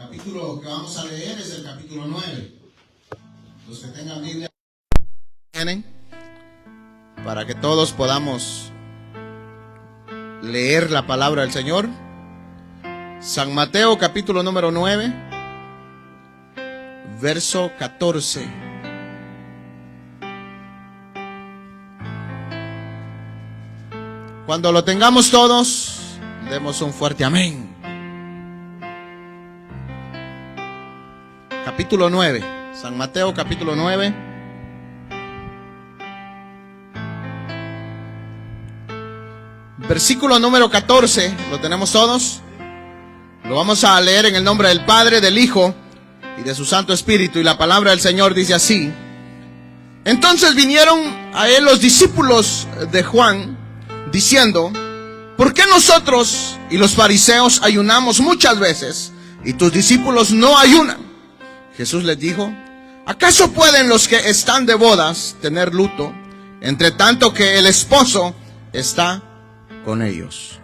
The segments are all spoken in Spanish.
capítulo que vamos a leer es el capítulo 9. Los que tengan Biblia tienen, para que todos podamos leer la palabra del Señor. San Mateo capítulo número 9, verso 14. Cuando lo tengamos todos, demos un fuerte amén. Capítulo 9, San Mateo capítulo 9. Versículo número 14, ¿lo tenemos todos? Lo vamos a leer en el nombre del Padre, del Hijo y de su Santo Espíritu. Y la palabra del Señor dice así: Entonces vinieron a él los discípulos de Juan, diciendo: ¿por qué nosotros y los fariseos ayunamos muchas veces, y tus discípulos no ayunan? Jesús les dijo: ¿acaso pueden los que están de bodas tener luto, entre tanto que el esposo está con ellos?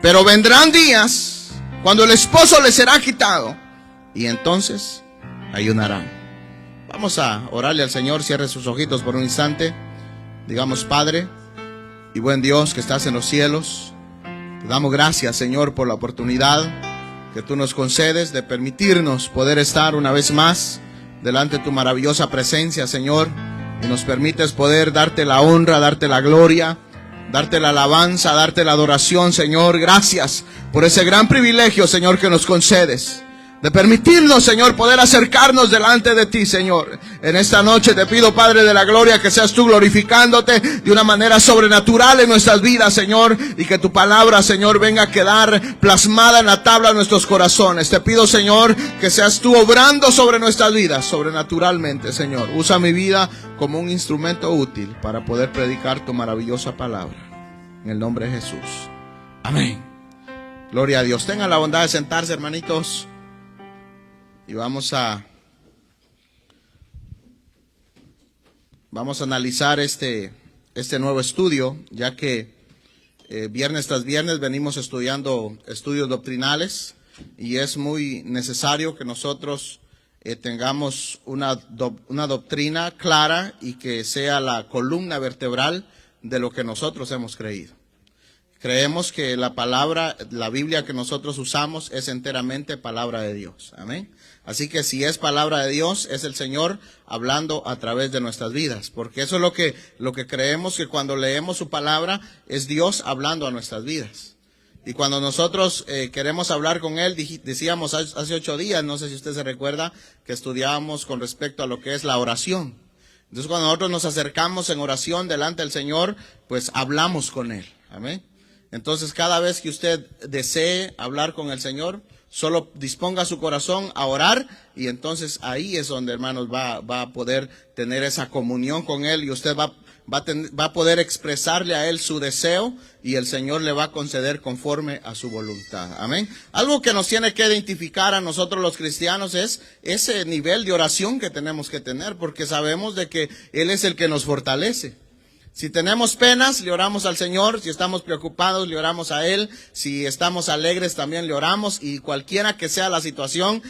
Pero vendrán días cuando el esposo les será quitado, y entonces ayunarán. Vamos a orarle al Señor. Cierre sus ojitos por un instante. Digamos: Padre y buen Dios que estás en los cielos, te damos gracias, Señor, por la oportunidad que tú nos concedes de permitirnos poder estar una vez más delante de tu maravillosa presencia, Señor, y nos permites poder darte la honra, darte la gloria, darte la alabanza, darte la adoración, Señor. Gracias por ese gran privilegio, Señor, que nos concedes de permitirnos, Señor, poder acercarnos delante de ti, Señor. En esta noche te pido, Padre de la gloria, que seas tú glorificándote de una manera sobrenatural en nuestras vidas, Señor, y que tu palabra, Señor, venga a quedar plasmada en la tabla de nuestros corazones. Te pido, Señor, que seas tú obrando sobre nuestras vidas sobrenaturalmente, Señor. Usa mi vida como un instrumento útil para poder predicar tu maravillosa palabra. En el nombre de Jesús. Amén. Gloria a Dios. Tengan la bondad de sentarse, hermanitos. Y vamos a analizar este nuevo estudio, ya que viernes tras viernes venimos estudiando estudios doctrinales, y es muy necesario que nosotros tengamos una doctrina clara y que sea la columna vertebral de lo que nosotros hemos creído. Creemos que la palabra, la Biblia que nosotros usamos es enteramente palabra de Dios. Amén. Así que si es palabra de Dios, es el Señor hablando a través de nuestras vidas. Porque eso es lo que creemos, que cuando leemos su palabra es Dios hablando a nuestras vidas. Y cuando nosotros queremos hablar con Él, decíamos hace 8 días, no sé si usted se recuerda, que estudiábamos con respecto a lo que es la oración. Entonces cuando nosotros nos acercamos en oración delante del Señor, pues hablamos con Él. Amén. Entonces, cada vez que usted desee hablar con el Señor, solo disponga su corazón a orar, y entonces ahí es donde, hermanos, va a poder tener esa comunión con Él, y usted va a poder expresarle a Él su deseo, y el Señor le va a conceder conforme a su voluntad. Amén. Algo que nos tiene que identificar a nosotros los cristianos es ese nivel de oración que tenemos que tener, porque sabemos de que Él es el que nos fortalece. Si tenemos penas, le oramos al Señor. Si estamos preocupados, le oramos a Él. Si estamos alegres, también le oramos. Y cualquiera que sea la situación,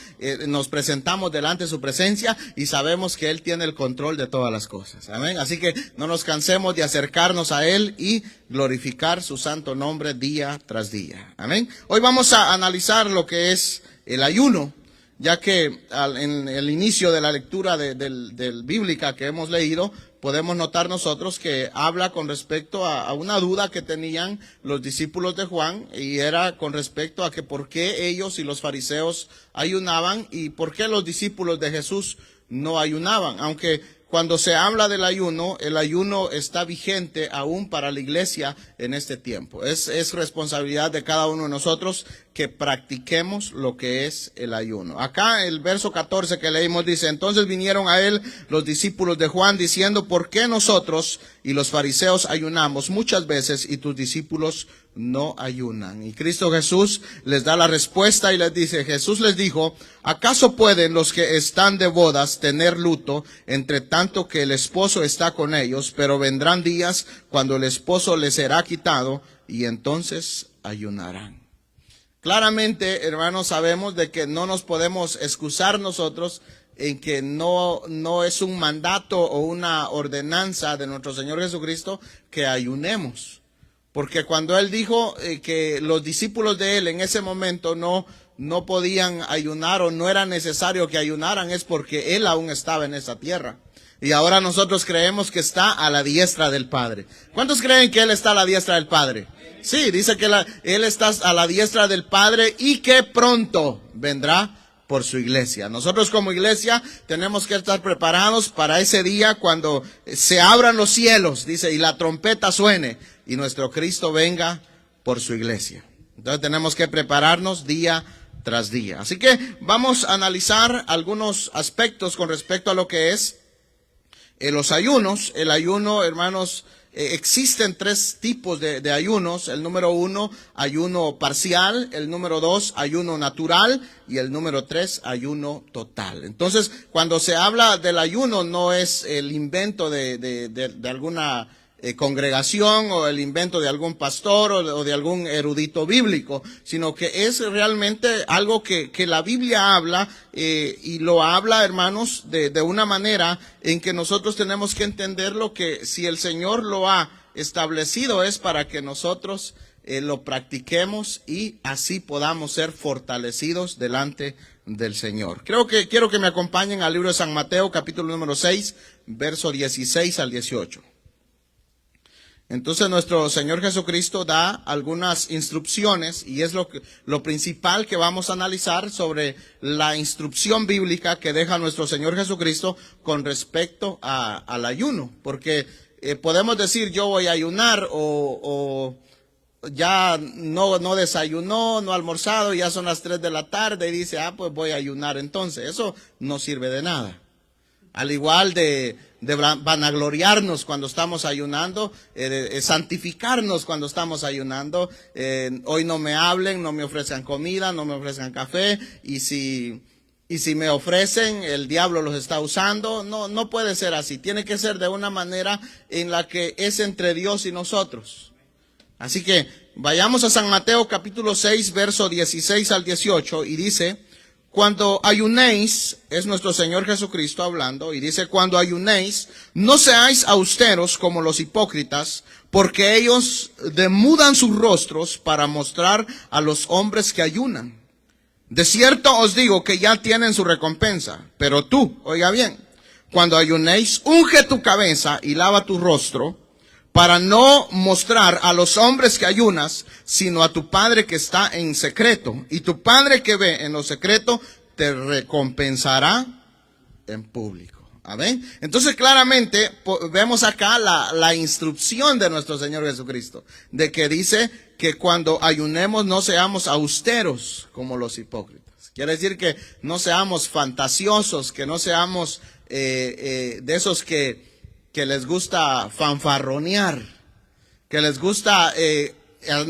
nos presentamos delante de su presencia y sabemos que Él tiene el control de todas las cosas. Amén. Así que no nos cansemos de acercarnos a Él y glorificar su santo nombre día tras día. Amén. Hoy vamos a analizar lo que es el ayuno, ya que en el inicio de la lectura del bíblica que hemos leído, podemos notar nosotros que habla con respecto a una duda que tenían los discípulos de Juan, y era con respecto a que por qué ellos y los fariseos ayunaban y por qué los discípulos de Jesús no ayunaban. Aunque cuando se habla del ayuno, el ayuno está vigente aún para la iglesia en este tiempo. Es responsabilidad de cada uno de nosotros que practiquemos lo que es el ayuno. Acá el verso 14 que leímos dice: entonces vinieron a él los discípulos de Juan diciendo: ¿por qué nosotros y los fariseos ayunamos muchas veces y tus discípulos no ayunan? Y Cristo Jesús les da la respuesta y les dice, Jesús les dijo: ¿acaso pueden los que están de bodas tener luto, entre tanto que el esposo está con ellos? Pero vendrán días cuando el esposo les será quitado, y entonces ayunarán. Claramente, hermanos, sabemos de que no nos podemos excusar nosotros en que no es un mandato o una ordenanza de nuestro Señor Jesucristo que ayunemos. Porque cuando Él dijo que los discípulos de Él en ese momento no podían ayunar o no era necesario que ayunaran, es porque Él aún estaba en esa tierra. Y ahora nosotros creemos que está a la diestra del Padre. ¿Cuántos creen que Él está a la diestra del Padre? Sí, dice que Él está a la diestra del Padre y que pronto vendrá por su iglesia. Nosotros como iglesia tenemos que estar preparados para ese día cuando se abran los cielos, dice, y la trompeta suene y nuestro Cristo venga por su iglesia. Entonces tenemos que prepararnos día tras día. Así que vamos a analizar algunos aspectos con respecto a lo que es los ayunos. El ayuno, hermanos, existen tres tipos de ayunos. El número 1, ayuno parcial. El número 2, ayuno natural. Y el número 3, ayuno total. Entonces, cuando se habla del ayuno, no es el invento de alguna congregación o el invento de algún pastor o de algún erudito bíblico, sino que es realmente algo que la Biblia habla y lo habla, hermanos, de una manera en que nosotros tenemos que entenderlo, que si el Señor lo ha establecido es para que nosotros lo practiquemos y así podamos ser fortalecidos delante del Señor. Quiero que me acompañen al libro de San Mateo, capítulo número 6, verso 16 al 18. Entonces nuestro Señor Jesucristo da algunas instrucciones y es lo principal que vamos a analizar sobre la instrucción bíblica que deja nuestro Señor Jesucristo con respecto al ayuno. Porque podemos decir yo voy a ayunar o ya no desayunó, no almorzado, ya son las 3 de la tarde y dice, pues voy a ayunar entonces. Eso no sirve de nada. Al igual de vanagloriarnos cuando estamos ayunando, santificarnos cuando estamos ayunando. Hoy no me hablen, no me ofrezcan comida, no me ofrezcan café, y si me ofrecen, el diablo los está usando. No puede ser así. Tiene que ser de una manera en la que es entre Dios y nosotros. Así que vayamos a San Mateo capítulo 6, verso 16 al 18, y dice: cuando ayunéis, es nuestro Señor Jesucristo hablando, y dice, cuando ayunéis, no seáis austeros como los hipócritas, porque ellos demudan sus rostros para mostrar a los hombres que ayunan. De cierto os digo que ya tienen su recompensa. Pero tú, oiga bien, cuando ayunéis, unge tu cabeza y lava tu rostro, para no mostrar a los hombres que ayunas, sino a tu Padre que está en secreto. Y tu Padre que ve en lo secreto te recompensará en público. Amén. Entonces claramente vemos acá la instrucción de nuestro Señor Jesucristo, de que dice que cuando ayunemos no seamos austeros como los hipócritas. Quiere decir que no seamos fantasiosos, que no seamos de esos que les gusta fanfarronear, que les gusta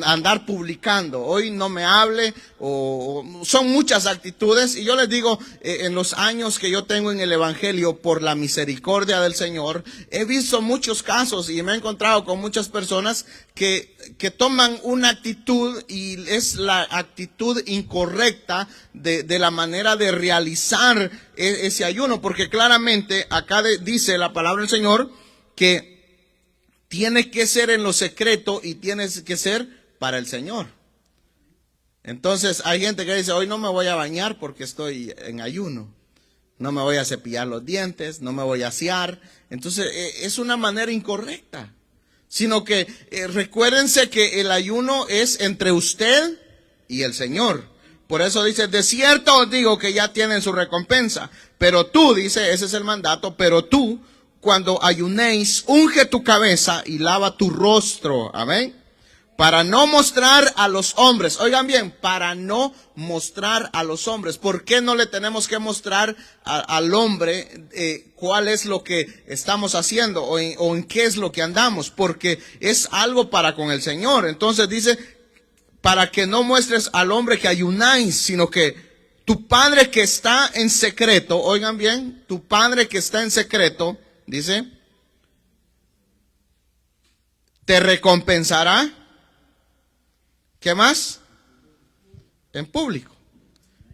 andar publicando. Hoy no me hable, o son muchas actitudes. Y yo les digo, en los años que yo tengo en el Evangelio, por la misericordia del Señor, he visto muchos casos y me he encontrado con muchas personas que toman una actitud y es la actitud incorrecta de la manera de realizar ese ayuno, porque claramente acá dice la palabra del Señor que tiene que ser en lo secreto y tiene que ser para el Señor. Entonces hay gente que dice, hoy no me voy a bañar porque estoy en ayuno, no me voy a cepillar los dientes, no me voy a asear. Entonces es una manera incorrecta, sino que recuérdense que el ayuno es entre usted y el Señor. Por eso dice, de cierto os digo que ya tienen su recompensa. Pero tú, dice, ese es el mandato, pero tú, cuando ayunéis, unge tu cabeza y lava tu rostro. Amén. Para no mostrar a los hombres. Oigan bien, para no mostrar a los hombres. ¿Por qué no le tenemos que mostrar al hombre cuál es lo que estamos haciendo o en qué es lo que andamos? Porque es algo para con el Señor. Entonces dice, para que no muestres al hombre que ayunáis, sino que tu Padre que está en secreto, oigan bien, tu Padre que está en secreto, dice, te recompensará. ¿Qué más? en público.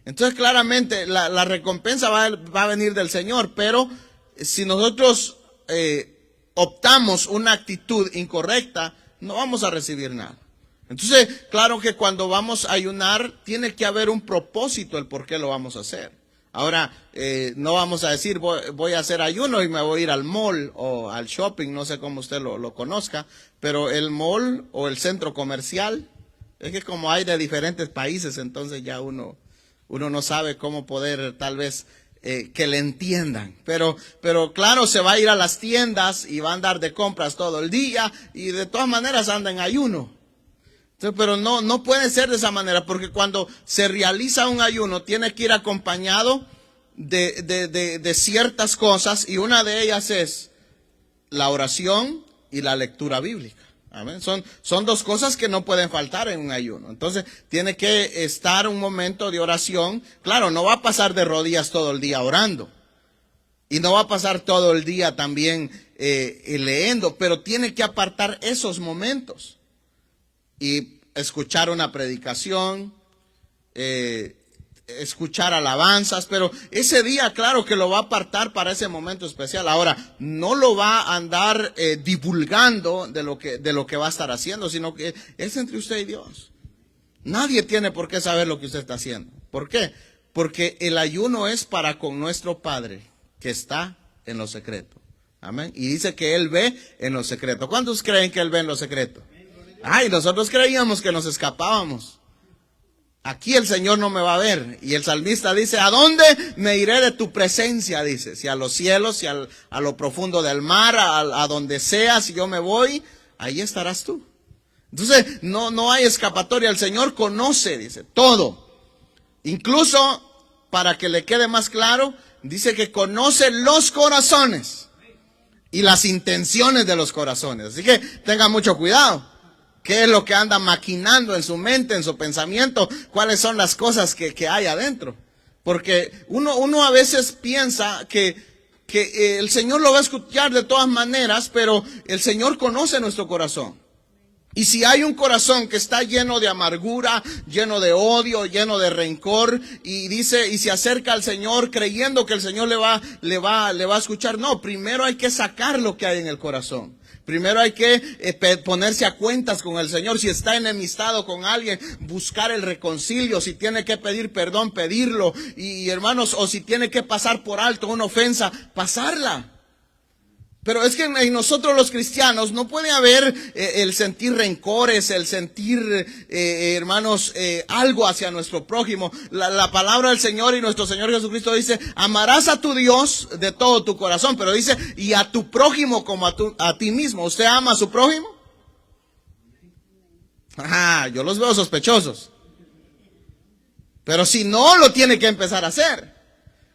Entonces claramente la recompensa va a venir del Señor, pero si nosotros optamos una actitud incorrecta, no vamos a recibir nada. Entonces, claro que cuando vamos a ayunar, tiene que haber un propósito el por qué lo vamos a hacer. Ahora, no vamos a decir voy a hacer ayuno y me voy a ir al mall o al shopping, no sé cómo usted lo conozca, pero el mall o el centro comercial, es que como hay de diferentes países, entonces ya uno no sabe cómo poder tal vez que le entiendan. Pero claro, se va a ir a las tiendas y va a andar de compras todo el día y de todas maneras anda en ayuno. Entonces, pero no puede ser de esa manera, porque cuando se realiza un ayuno tiene que ir acompañado de ciertas cosas, y una de ellas es la oración y la lectura bíblica. Amén. Son dos cosas que no pueden faltar en un ayuno. Entonces, tiene que estar un momento de oración. Claro, no va a pasar de rodillas todo el día orando. Y no va a pasar todo el día también leyendo, pero tiene que apartar esos momentos. Y escuchar una predicación, escuchar alabanzas, pero ese día, claro que lo va a apartar para ese momento especial. Ahora, no lo va a andar divulgando de lo que va a estar haciendo, sino que es entre usted y Dios. Nadie tiene por qué saber lo que usted está haciendo. ¿Por qué? Porque el ayuno es para con nuestro Padre que está en lo secreto. Amén. Y dice que Él ve en lo secreto. ¿Cuántos creen que Él ve en lo secreto? Ay, nosotros creíamos que nos escapábamos. Aquí el Señor no me va a ver. Y el salmista dice, ¿a dónde me iré de tu presencia? Dice, si a los cielos, si a lo profundo del mar, a donde sea, si yo me voy, ahí estarás tú. Entonces, no hay escapatoria. El Señor conoce, dice, todo. Incluso, para que le quede más claro, dice que conoce los corazones y las intenciones de los corazones. Así que tenga mucho cuidado. ¿Qué es lo que anda maquinando en su mente, en su pensamiento? ¿Cuáles son las cosas que hay adentro? Porque uno a veces piensa que el Señor lo va a escuchar de todas maneras, pero el Señor conoce nuestro corazón. Y si hay un corazón que está lleno de amargura, lleno de odio, lleno de rencor, y dice, y se acerca al Señor creyendo que el Señor le va a escuchar, no, primero hay que sacar lo que hay en el corazón. Primero hay que ponerse a cuentas con el Señor. Si está enemistado con alguien, buscar el reconcilio. Si tiene que pedir perdón, pedirlo. Y hermanos, o si tiene que pasar por alto una ofensa, pasarla. Pero es que en nosotros los cristianos no puede haber el sentir rencores, el sentir, hermanos, algo hacia nuestro prójimo. La palabra del Señor y nuestro Señor Jesucristo dice, amarás a tu Dios de todo tu corazón. Pero dice, y a tu prójimo como a ti mismo. ¿Usted ama a su prójimo? Yo los veo sospechosos. Pero si no, lo tiene que empezar a hacer.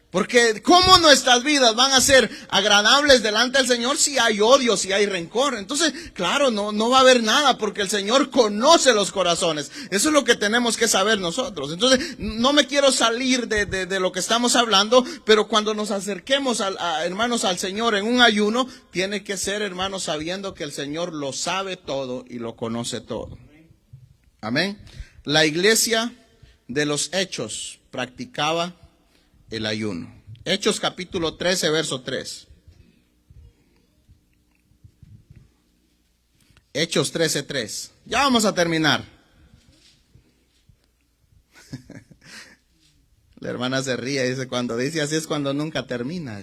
Porque ¿cómo nuestras vidas van a ser agradables delante del Señor si hay odio, si hay rencor? Entonces, claro, no va a haber nada, porque el Señor conoce los corazones. Eso es lo que tenemos que saber nosotros. Entonces, no me quiero salir de lo que estamos hablando, pero cuando nos acerquemos, hermanos, al Señor en un ayuno, tiene que ser, hermanos, sabiendo que el Señor lo sabe todo y lo conoce todo. Amén. La iglesia de los Hechos practicaba el ayuno. Hechos capítulo 13, verso 3. Hechos 13, 3. Ya vamos a terminar. La hermana se ríe, dice, cuando dice así es cuando nunca termina.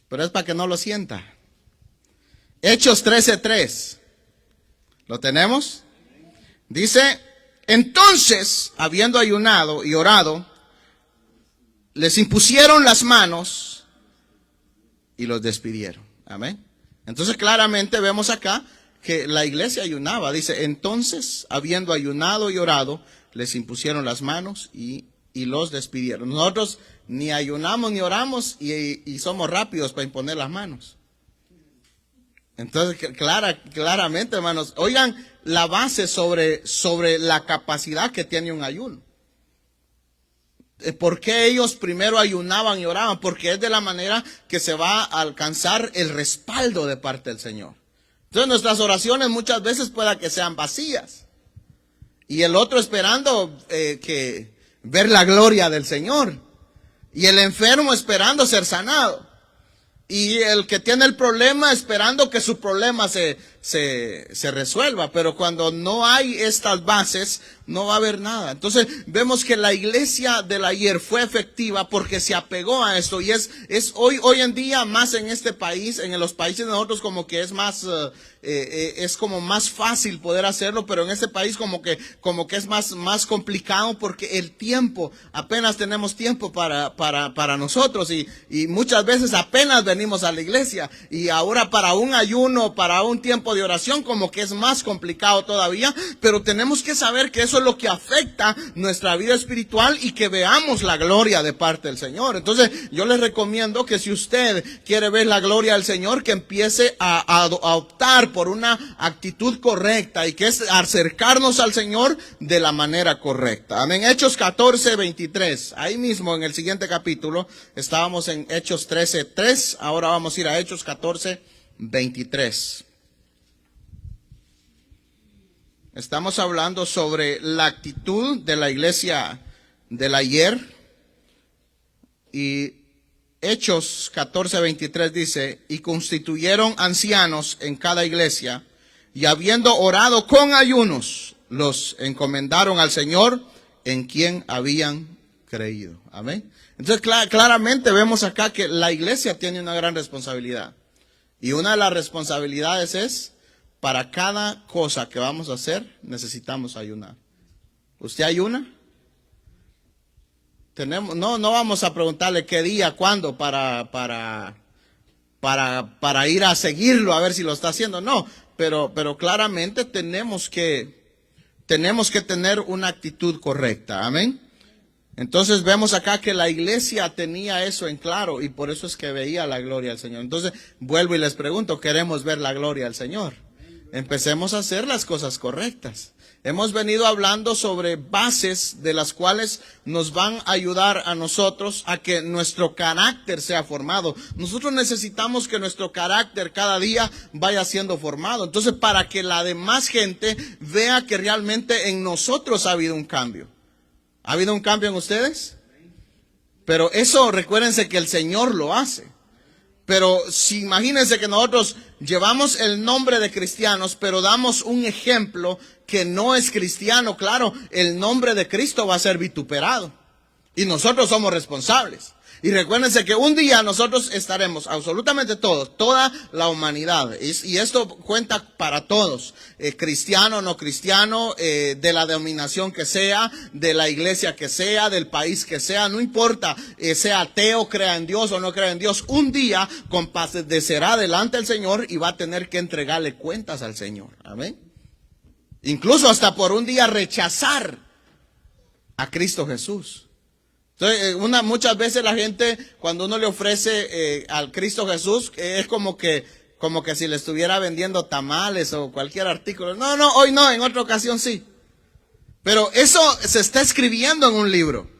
Pero es para que no lo sienta. Hechos 13, 3. ¿Lo tenemos? Dice, entonces, habiendo ayunado y orado, les impusieron las manos y los despidieron. Amén. Entonces, claramente vemos acá que la iglesia ayunaba. Dice, entonces, habiendo ayunado y orado, les impusieron las manos y los despidieron. Nosotros ni ayunamos ni oramos y somos rápidos para imponer las manos. Entonces, claramente, hermanos, oigan la base sobre la capacidad que tiene un ayuno. ¿Por qué ellos primero ayunaban y oraban? Porque es de la manera que se va a alcanzar el respaldo de parte del Señor. Entonces, nuestras oraciones muchas veces pueda que sean vacías. y el otro esperando que ver la gloria del Señor, y el enfermo esperando ser sanado, y el que tiene el problema esperando que su problema se resuelva. Pero cuando no hay estas bases, no va a haber nada. Entonces vemos que la iglesia del ayer fue efectiva porque se apegó a esto, y es hoy en día más en este país, en los países de nosotros como que es más es como más fácil poder hacerlo, pero en este país como que es más complicado, porque el tiempo, apenas tenemos tiempo para nosotros, y muchas veces apenas venimos a la iglesia, y ahora para un ayuno, para un tiempo de oración, como que es más complicado todavía. Pero tenemos que saber que eso es lo que afecta nuestra vida espiritual, y que veamos la gloria de parte del Señor. Entonces yo les recomiendo que si usted quiere ver la gloria del Señor, que empiece a optar por una actitud correcta, y que es acercarnos al Señor de la manera correcta. Amén. Hechos 14:23. Ahí mismo en el siguiente capítulo, estábamos en Hechos 13:3. Ahora vamos a ir a Hechos 14:23. Estamos hablando sobre la actitud de la iglesia del ayer. Y Hechos 14:23 dice: y constituyeron ancianos en cada iglesia, y habiendo orado con ayunos, los encomendaron al Señor en quien habían creído. Amén. Entonces claramente vemos acá que la iglesia tiene una gran responsabilidad. Y una de las responsabilidades es, para cada cosa que vamos a hacer, necesitamos ayunar. ¿Usted ayuna? No vamos a preguntarle qué día, cuándo, para ir a seguirlo, a ver si lo está haciendo. No, pero claramente tenemos que tener una actitud correcta. Amén. Entonces vemos acá que la iglesia tenía eso en claro, y por eso es que veía la gloria del Señor. Entonces vuelvo y les pregunto, ¿queremos ver la gloria del Señor? Empecemos a hacer las cosas correctas. Hemos venido hablando sobre bases de las cuales nos van a ayudar a nosotros a que nuestro carácter sea formado. Nosotros necesitamos que nuestro carácter cada día vaya siendo formado. Entonces, para que la demás gente vea que realmente en nosotros ha habido un cambio. ¿Ha habido un cambio en ustedes? Pero eso, recuérdense que el Señor lo hace. Pero si imagínense que nosotros llevamos el nombre de cristianos, pero damos un ejemplo que no es cristiano, claro, el nombre de Cristo va a ser vituperado. Y nosotros somos responsables. Y recuérdense que un día nosotros estaremos, absolutamente todos, toda la humanidad, y esto cuenta para todos, cristiano, no cristiano, de la denominación que sea, de la iglesia que sea, del país que sea, no importa, sea ateo, crea en Dios o no crea en Dios, un día compadecerá delante del Señor y va a tener que entregarle cuentas al Señor. Amén. Incluso hasta por un día rechazar a Cristo Jesús. Entonces, muchas veces la gente, cuando uno le ofrece al Cristo Jesús, es como que si le estuviera vendiendo tamales o cualquier artículo. No, hoy no, en otra ocasión sí. Pero eso se está escribiendo en un libro.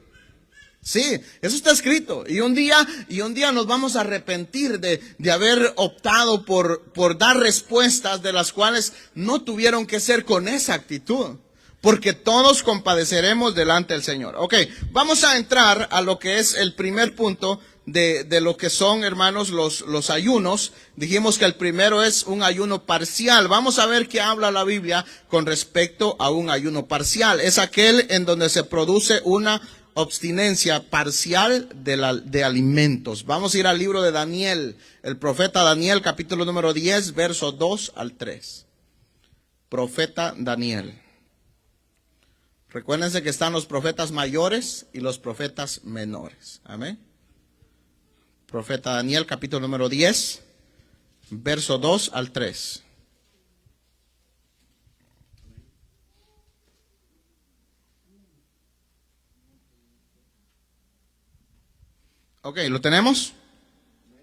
Sí, eso está escrito. Y un día nos vamos a arrepentir de haber optado por dar respuestas de las cuales no tuvieron que ser con esa actitud. Porque todos compadeceremos delante del Señor. Ok, vamos a entrar a lo que es el primer punto de lo que son, hermanos, los ayunos. Dijimos que el primero es un ayuno parcial. Vamos a ver qué habla la Biblia con respecto a un ayuno parcial. Es aquel en donde se produce una abstinencia parcial de alimentos. Vamos a ir al libro de Daniel, el profeta Daniel, capítulo número 10, versos 2 al 3. Profeta Daniel. Recuérdense que están los profetas mayores y los profetas menores. Amén. Profeta Daniel, capítulo número 10, verso 2 al 3. Ok, ¿lo tenemos?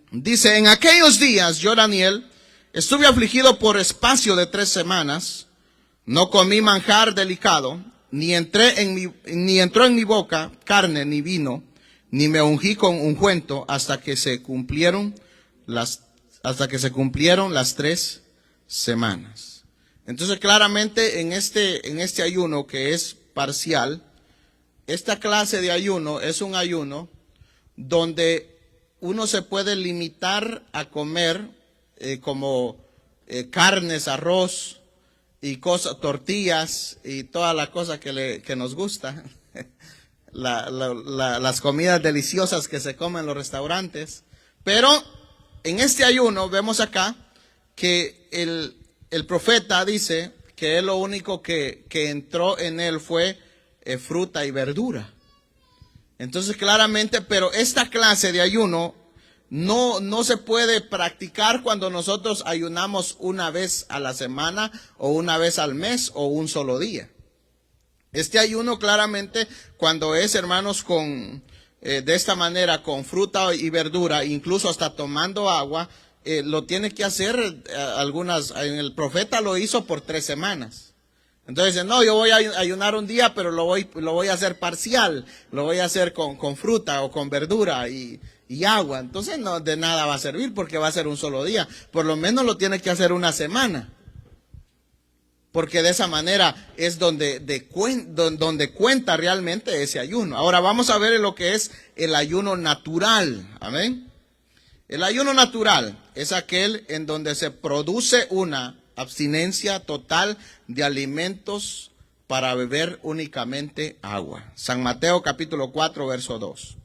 Dice: en aquellos días yo, Daniel, estuve afligido por espacio de 3 semanas, no comí manjar delicado, ni entró en mi boca carne ni vino, ni me ungí con ungüento hasta que se cumplieron las 3 semanas. Entonces, claramente en este ayuno que es parcial, esta clase de ayuno es un ayuno donde uno se puede limitar a comer como carnes, arroz y cosas, tortillas y todas las cosas que nos gusta, las comidas deliciosas que se comen en los restaurantes. Pero en este ayuno vemos acá que el profeta dice que lo único que entró en él fue fruta y verdura. Entonces claramente, pero esta clase de ayuno no se puede practicar cuando nosotros ayunamos una vez a la semana o una vez al mes o un solo día. Este ayuno claramente cuando es, hermanos, de esta manera, con fruta y verdura, incluso hasta tomando agua, lo tiene que hacer el profeta lo hizo por 3 semanas. Entonces, no, yo voy a ayunar un día, pero lo voy a hacer parcial, lo voy a hacer con fruta o con verdura y agua. Entonces, no, de nada va a servir porque va a ser un solo día. Por lo menos lo tiene que hacer una semana. Porque de esa manera es donde cuenta realmente ese ayuno. Ahora vamos a ver lo que es el ayuno natural. Amén. El ayuno natural es aquel en donde se produce una abstinencia total de alimentos para beber únicamente agua. San Mateo capítulo 4, verso 2.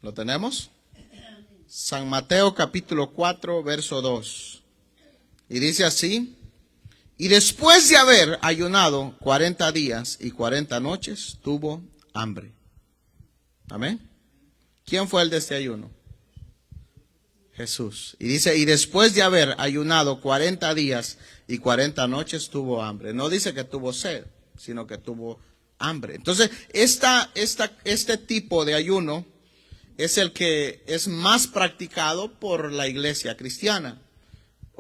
¿Lo tenemos? San Mateo capítulo 4, verso 2. Y dice así: y después de haber ayunado 40 días y 40 noches, tuvo hambre. Amén. ¿Quién fue el de este ayuno? Jesús. Y dice, y después de haber ayunado 40 días y 40 noches, tuvo hambre. No dice que tuvo sed, sino que tuvo hambre. Entonces, este tipo de ayuno es el que es más practicado por la iglesia cristiana.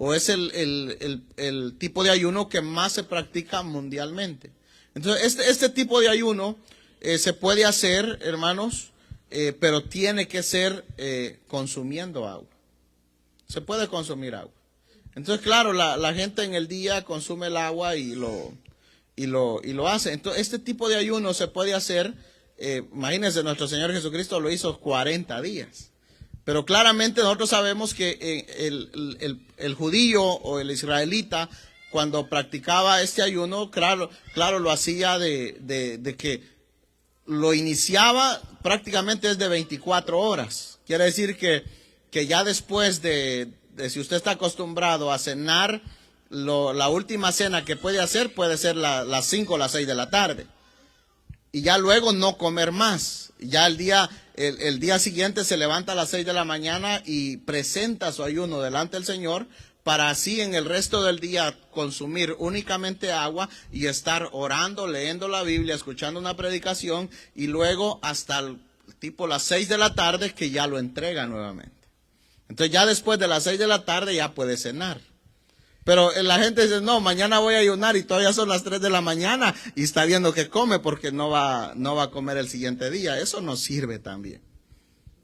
O es el tipo de ayuno que más se practica mundialmente. Entonces, este tipo de ayuno se puede hacer, hermanos, pero tiene que ser consumiendo agua. Se puede consumir agua. Entonces, claro, la gente en el día consume el agua y lo hace. Entonces, este tipo de ayuno se puede hacer, imagínense, nuestro Señor Jesucristo lo hizo 40 días. Pero claramente nosotros sabemos que el judío o el israelita, cuando practicaba este ayuno, claro lo hacía de que lo iniciaba prácticamente desde 24 horas. Quiere decir que ya después de si usted está acostumbrado a cenar, la última cena que puede hacer puede ser las 5 o las 6 de la tarde. Y ya luego no comer más. Ya el día siguiente se levanta a las 6 de la mañana y presenta su ayuno delante del Señor, para así en el resto del día consumir únicamente agua y estar orando, leyendo la Biblia, escuchando una predicación, y luego hasta tipo las 6 de la tarde que ya lo entrega nuevamente. Entonces ya después de las 6 de la tarde ya puede cenar. Pero la gente dice, no, mañana voy a ayunar y todavía son las 3 de la mañana y está viendo que come porque no va a comer el siguiente día. Eso no sirve también.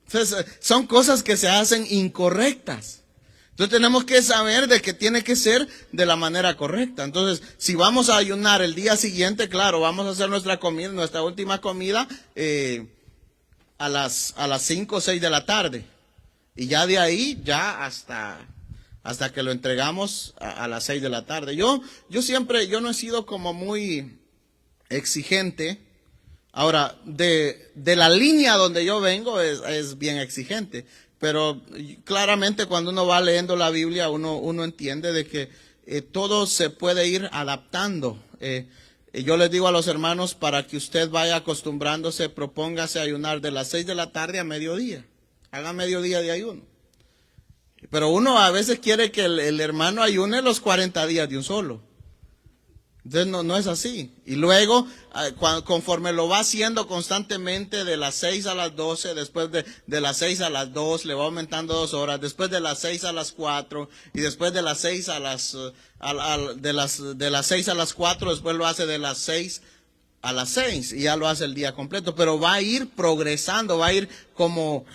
Entonces, son cosas que se hacen incorrectas. Entonces tenemos que saber de que tiene que ser de la manera correcta. Entonces, si vamos a ayunar el día siguiente, claro, vamos a hacer nuestra comida, nuestra última comida a las 5 o 6 de la tarde. Y ya de ahí, ya hasta que lo entregamos a las 6 de la tarde. Yo no he sido como muy exigente. Ahora, de la línea donde yo vengo es bien exigente. Pero claramente cuando uno va leyendo la Biblia, uno entiende de que todo se puede ir adaptando. Yo les digo a los hermanos, para que usted vaya acostumbrándose, propóngase a ayunar de las 6 de la tarde a mediodía. Haga mediodía de ayuno. Pero uno a veces quiere que el hermano ayune los 40 días de un solo. Entonces no es así. Y luego, conforme lo va haciendo constantemente de las 6 a las 12, después de las 6 a las 2, le va aumentando 2 horas, después de las 6 a las 4, y después de las 6 de las 6 a las 4, después lo hace de las 6 a las 6 y ya lo hace el día completo, pero va a ir progresando, va a ir como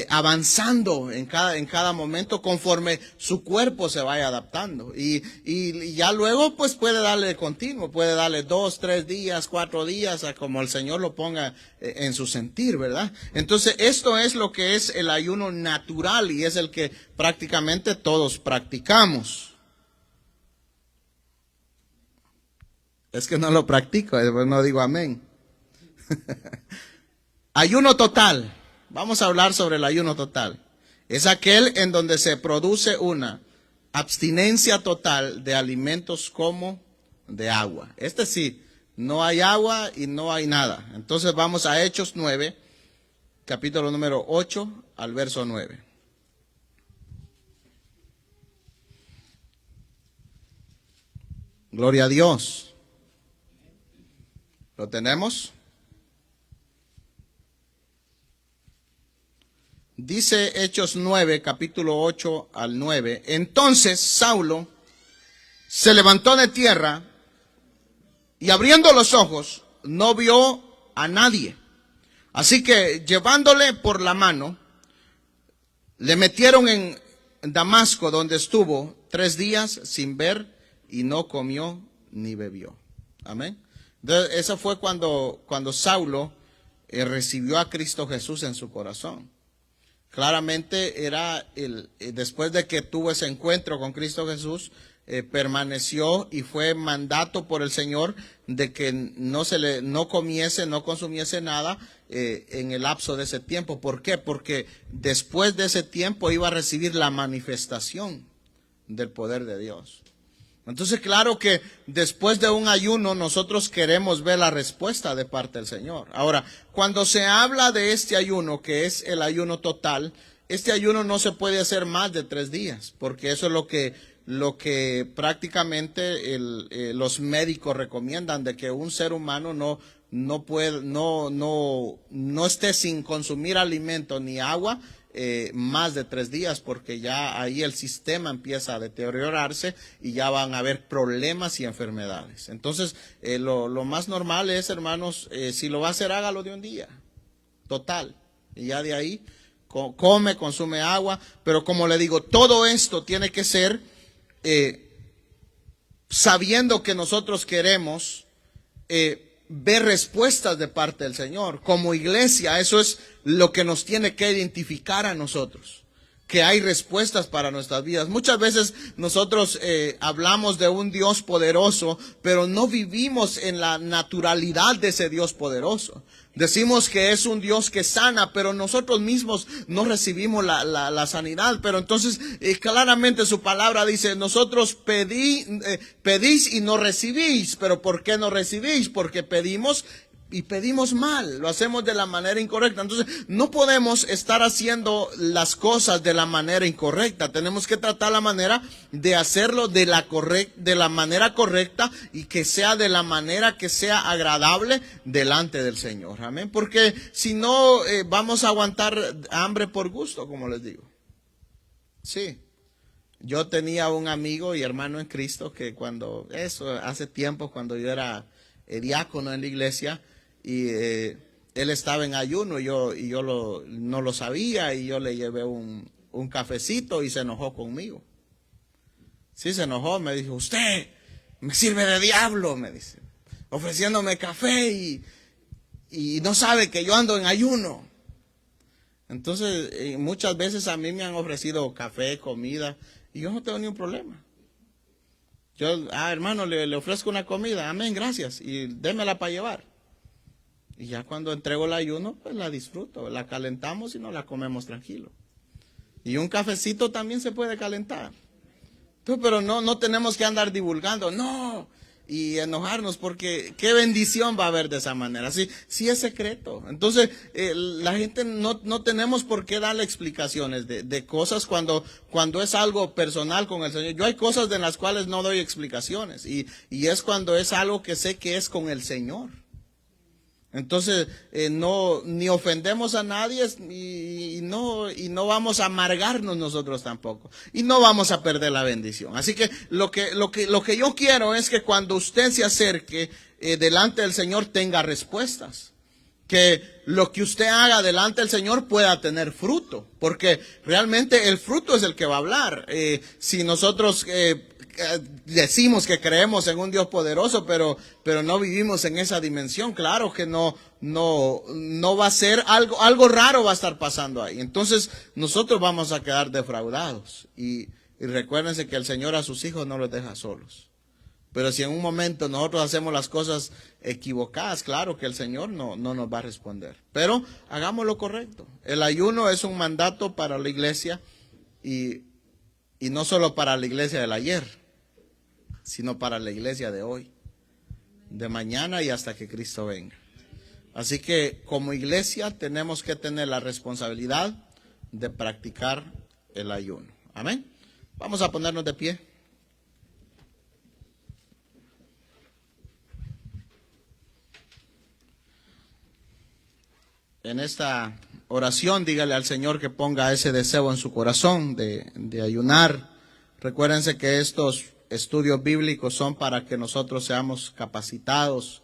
avanzando en cada momento conforme su cuerpo se vaya adaptando y ya luego pues puede darle de continuo, puede darle 2, 3 días, 4 días, a como el Señor lo ponga en su sentir, ¿verdad? Entonces esto es lo que es el ayuno natural y es el que prácticamente todos practicamos. Es que no lo practico, después no digo amén. Ayuno total. Vamos a hablar sobre el ayuno total. Es aquel en donde se produce una abstinencia total de alimentos como de agua. Este sí, no hay agua y no hay nada. Entonces vamos a Hechos 9, capítulo número 8 al verso 9. Gloria a Dios. ¿Lo tenemos? Dice Hechos 9, capítulo 8 al 9. Entonces Saulo se levantó de tierra y abriendo los ojos no vio a nadie. Así que llevándole por la mano, le metieron en Damasco, donde estuvo 3 días sin ver y no comió ni bebió. Amén. Entonces, eso fue cuando Saulo recibió a Cristo Jesús en su corazón. Claramente era después de que tuvo ese encuentro con Cristo Jesús, permaneció y fue mandato por el Señor de que no comiese, no consumiese nada en el lapso de ese tiempo. ¿Por qué? Porque después de ese tiempo iba a recibir la manifestación del poder de Dios. Entonces, claro que después de un ayuno nosotros queremos ver la respuesta de parte del Señor. Ahora, cuando se habla de este ayuno, que es el ayuno total, este ayuno no se puede hacer más de 3 días, porque eso es lo que prácticamente los médicos recomiendan, de que un ser humano no esté sin consumir alimento ni agua más de 3 días, porque ya ahí el sistema empieza a deteriorarse y ya van a haber problemas y enfermedades. Entonces, lo más normal es, hermanos, si lo va a hacer, hágalo de un día, total, y ya de ahí come, consume agua, pero como le digo, todo esto tiene que ser sabiendo que nosotros queremos ver respuestas de parte del Señor. Como iglesia, eso es lo que nos tiene que identificar a nosotros, que hay respuestas para nuestras vidas. Muchas veces nosotros hablamos de un Dios poderoso, pero no vivimos en la naturalidad de ese Dios poderoso. Decimos que es un Dios que sana, pero nosotros mismos no recibimos la sanidad. Pero entonces claramente su palabra dice, nosotros pedís y no recibís. ¿Pero por qué no recibís? Porque pedimos y pedimos mal, lo hacemos de la manera incorrecta. Entonces no podemos estar haciendo las cosas de la manera incorrecta. Tenemos que tratar la manera de hacerlo de la manera correcta, y que sea de la manera que sea agradable delante del Señor. Amén. Porque si no, vamos a aguantar hambre por gusto, como les digo. Sí. Yo tenía un amigo y hermano en Cristo que hace tiempo, cuando yo era diácono en la iglesia, y él estaba en ayuno, y yo no lo sabía, y yo le llevé un cafecito y se enojó conmigo. Sí, se enojó, me dijo, usted me sirve de diablo, me dice, ofreciéndome café y no sabe que yo ando en ayuno. Entonces, muchas veces a mí me han ofrecido café, comida, y yo no tengo ni un problema. Yo, hermano, le ofrezco una comida, amén, gracias, y démela para llevar. Y ya cuando entrego el ayuno, pues la disfruto, la calentamos y nos la comemos tranquilo. Y un cafecito también se puede calentar. Entonces, pero no tenemos que andar divulgando, no, y enojarnos, porque qué bendición va a haber de esa manera. Sí es secreto. Entonces, la gente no tenemos por qué darle explicaciones de cosas cuando es algo personal con el Señor. Yo hay cosas de las cuales no doy explicaciones, y es cuando es algo que sé que es con el Señor. Entonces, ni ofendemos a nadie, y no vamos a amargarnos nosotros tampoco. Y no vamos a perder la bendición. Así que lo que yo quiero es que cuando usted se acerque delante del Señor tenga respuestas. Que lo que usted haga delante del Señor pueda tener fruto, porque realmente el fruto es el que va a hablar. Si nosotros decimos que creemos en un Dios poderoso, pero no vivimos en esa dimensión, claro que no va a ser algo raro va a estar pasando ahí. Entonces nosotros vamos a quedar defraudados. Y recuérdense que el Señor a sus hijos no los deja solos. Pero si en un momento nosotros hacemos las cosas equivocadas, claro que el Señor no nos va a responder. Pero hagamos lo correcto. El ayuno es un mandato para la iglesia y no solo para la iglesia del ayer, sino para la iglesia de hoy, de mañana y hasta que Cristo venga. Así que como iglesia tenemos que tener la responsabilidad de practicar el ayuno. Amén. Vamos a ponernos de pie. En esta oración, dígale al Señor que ponga ese deseo en su corazón de ayunar. Recuérdense que estos estudios bíblicos son para que nosotros seamos capacitados,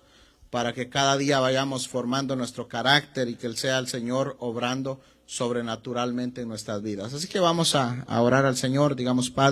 para que cada día vayamos formando nuestro carácter y que sea el Señor obrando sobrenaturalmente en nuestras vidas. Así que vamos a orar al Señor, digamos, Padre.